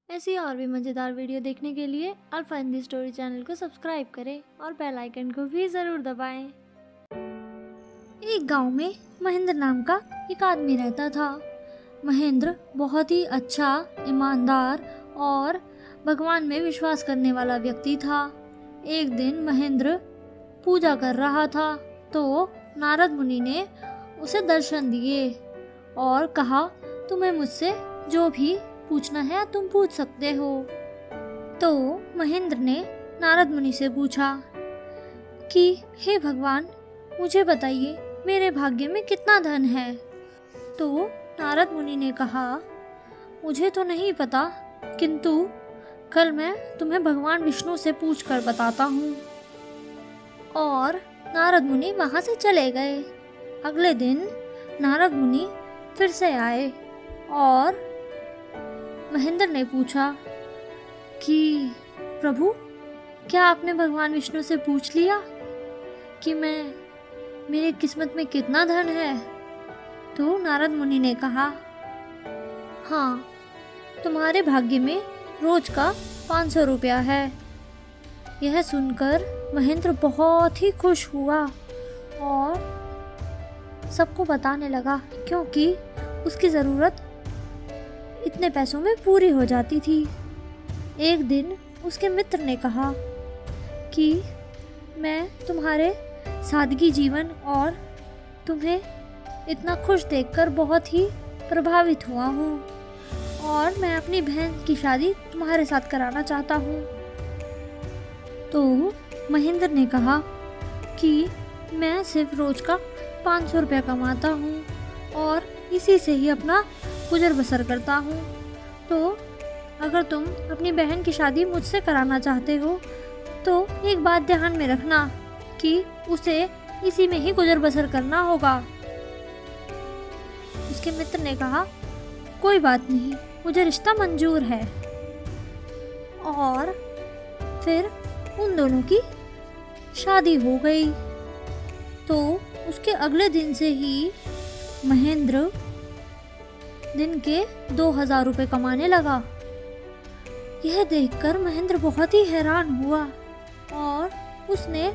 ऐसी और भी मज़ेदार वीडियो देखने के लिए अल्फा हिंदी स्टोरी चैनल को सब्सक्राइब करें और बेल आइकन को भी ज़रूर दबाएं। एक गांव में महेंद्र नाम का एक आदमी रहता था। महेंद्र बहुत ही अच्छा, ईमानदार और भगवान में विश्वास करने वाला व्यक्ति था। एक दिन महेंद्र पूजा कर रहा था तो नारद मुनि ने उसे दर्शन दिए और कहा, तुम्हें मुझसे जो भी पूछना है तुम पूछ सकते हो। तो महेंद्र ने नारद मुनि से पूछा कि हे भगवान, मुझे बताइए मेरे भाग्य में कितना धन है। तो नारद मुनि ने कहा, मुझे तो नहीं पता, किंतु कल मैं तुम्हें भगवान विष्णु से पूछकर बताता हूँ। और नारद मुनि वहाँ से चले गए। अगले दिन नारद मुनि फिर से आए और महेंद्र ने पूछा कि प्रभु, क्या आपने भगवान विष्णु से पूछ लिया कि मेरी किस्मत में कितना धन है? तो नारद मुनि ने कहा, हाँ, तुम्हारे भाग्य में रोज का 500 रुपया है। यह सुनकर महेंद्र बहुत ही खुश हुआ और सबको बताने लगा, क्योंकि उसकी ज़रूरत इतने पैसों में पूरी हो जाती थी। एक दिन उसके मित्र ने कहा कि मैं तुम्हारे सादगी जीवन और तुम्हें इतना खुश देखकर बहुत ही प्रभावित हुआ हूँ और मैं अपनी बहन की शादी तुम्हारे साथ कराना चाहता हूँ। तो महेंद्र ने कहा कि मैं सिर्फ रोज का 500 रुपया कमाता हूँ और इसी से ही अपना गुजर बसर करता हूँ। तो अगर तुम अपनी बहन की शादी मुझसे कराना चाहते हो तो एक बात ध्यान में रखना कि उसे इसी में ही गुजर बसर करना होगा। उसके मित्र ने कहा, कोई बात नहीं, मुझे रिश्ता मंजूर है। और फिर उन दोनों की शादी हो गई। तो उसके अगले दिन से ही महेंद्र दिन के 2000 रुपये कमाने लगा। यह देखकर महेंद्र बहुत ही हैरान हुआ और उसने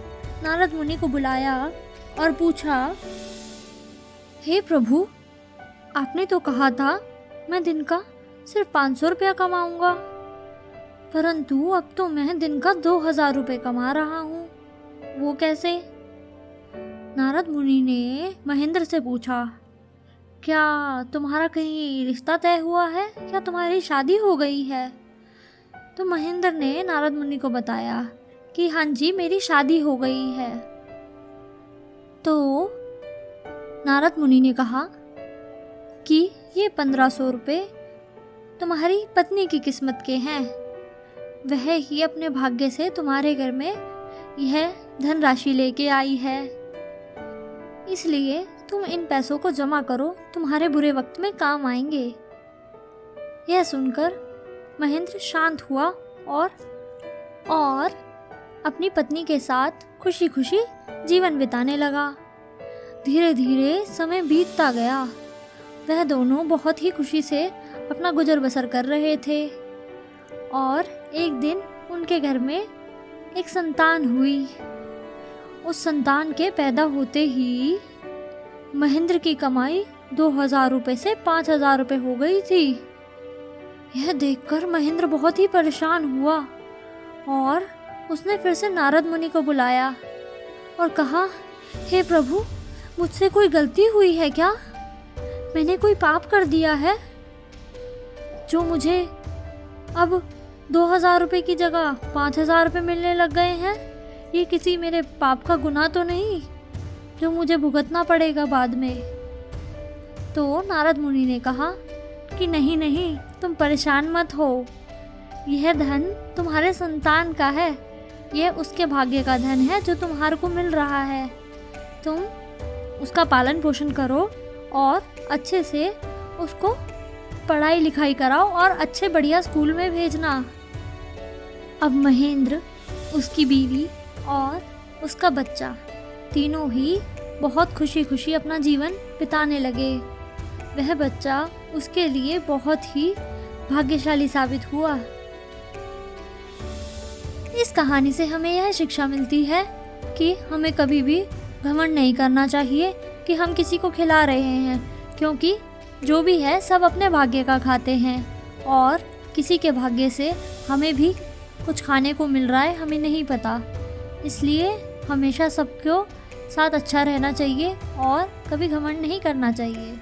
नारद मुनि को बुलाया और पूछा, हे प्रभु, आपने तो कहा था मैं दिन का सिर्फ 500 रुपया कमाऊंगा, परंतु अब तो मैं दिन का 2000 रुपये कमा रहा हूँ, वो कैसे? नारद मुनि ने महेंद्र से पूछा, क्या तुम्हारा कहीं रिश्ता तय हुआ है या तुम्हारी शादी हो गई है? तो महेंद्र ने नारद मुनि को बताया कि हाँ जी, मेरी शादी हो गई है। तो नारद मुनि ने कहा कि ये 1500 रुपये तुम्हारी पत्नी की किस्मत के हैं, वह ही अपने भाग्य से तुम्हारे घर में यह धनराशि लेके आई है, इसलिए तुम इन पैसों को जमा करो, तुम्हारे बुरे वक्त में काम आएंगे। यह सुनकर महेंद्र शांत हुआ और अपनी पत्नी के साथ खुशी खुशी जीवन बिताने लगा। धीरे धीरे समय बीतता गया। वह दोनों बहुत ही खुशी से अपना गुजर बसर कर रहे थे और एक दिन उनके घर में एक संतान हुई। उस संतान के पैदा होते ही महेंद्र की कमाई 2000 रुपये से 5000 रुपये हो गई थी। यह देखकर महेंद्र बहुत ही परेशान हुआ और उसने फिर से नारद मुनि को बुलाया और कहा, हे प्रभु, मुझसे कोई गलती हुई है क्या? मैंने कोई पाप कर दिया है जो मुझे अब 2000 रुपये की जगह 5000 रुपये मिलने लग गए हैं? ये किसी मेरे पाप का गुनाह तो नहीं जो मुझे भुगतना पड़ेगा बाद में? तो नारद मुनि ने कहा कि नहीं नहीं, तुम परेशान मत हो, यह धन तुम्हारे संतान का है, यह उसके भाग्य का धन है जो तुम्हारे को मिल रहा है। तुम उसका पालन पोषण करो और अच्छे से उसको पढ़ाई लिखाई कराओ और अच्छे बढ़िया स्कूल में भेजना। अब महेंद्र, उसकी बीवी और उसका बच्चा तीनों ही बहुत खुशी खुशी अपना जीवन बिताने लगे। वह बच्चा उसके लिए बहुत ही भाग्यशाली साबित हुआ। इस कहानी से हमें यह शिक्षा मिलती है कि हमें कभी भी घमंड नहीं करना चाहिए कि हम किसी को खिला रहे हैं, क्योंकि जो भी है सब अपने भाग्य का खाते हैं और किसी के भाग्य से हमें भी कुछ खाने को मिल रहा है, हमें नहीं पता। इसलिए हमेशा सबको साथ अच्छा रहना चाहिए और कभी घमंड नहीं करना चाहिए।